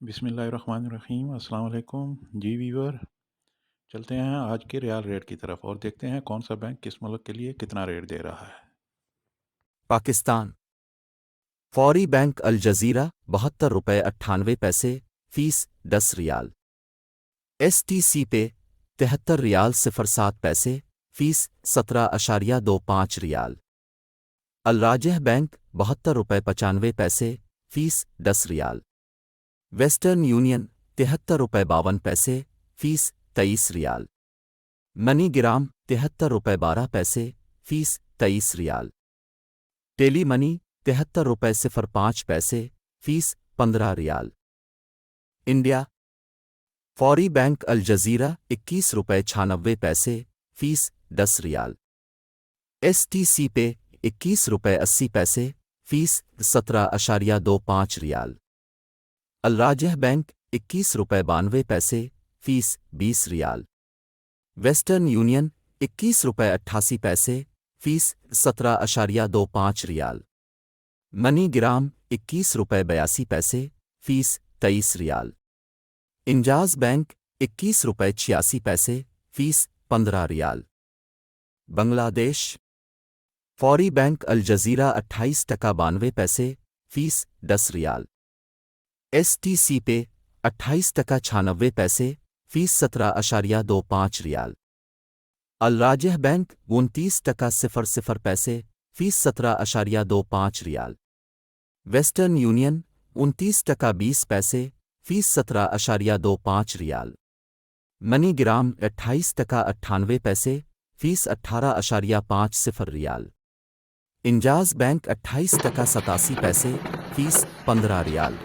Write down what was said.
बिस्मिल्लाहिर्रहमानिर्रहीम अस्सलाम वालेकुम जी वीवर। चलते हैं आज के रियाल रेट की तरफ और देखते हैं कौन सा बैंक किस मुल्क के लिए कितना रेट दे रहा है। पाकिस्तान। फौरी बैंक अल जजीरा 72 रुपये 98 पैसे फीस 10 रियाल। STC पे 73 रियाल 07 पैसे फीस 17.25 रियाल। अल राजेह बैंक 72 रुपये 95 पैसे फीस 10 रियाल। वेस्टर्न यूनियन 73 रुपये 52 पैसे फीस 23 रियाल। मनीग्राम 73 रुपये 12 पैसे फीस 23 रियाल। टेली मनी 73 रुपये 05 पैसे फीस 15 रियाल। इंडिया फौरी बैंक अल जजीरा 21 रुपये 96 पैसे फीस 10 रियाल। STC पे 21 रुपये 80 पैसे फीस 17.25 रियाल। अल राजेह बैंक 21 रुपये 92 पैसे फीस 20 रियाल। वेस्टर्न यूनियन 21 रुपये 88 पैसे फीस 17.25 रियाल। मनीग्राम 21 रुपये 82 पैसे फीस 23 रियाल। इंजाज बैंक 21 रुपये 86 पैसे फीस 15 रियाल। बांग्लादेश फौरी बैंक अल जजीरा 28 टका 92 पैसे फीस 10 रियाल। STC पे 28 टका 96 पैसे फीस 17.25 रियाल। अल राजेह बैंक 29 टका 00 पैसे फीस 17.25 रियाल। वेस्टर्न यूनियन 29 टका 20 पैसे फीस 17.25 रियाल। मनीग्राम 28 टका 98 पैसे फीस 18.50 रियाल। इंजाज बैंक 28 टका 87 पैसे फीस 15 रियाल।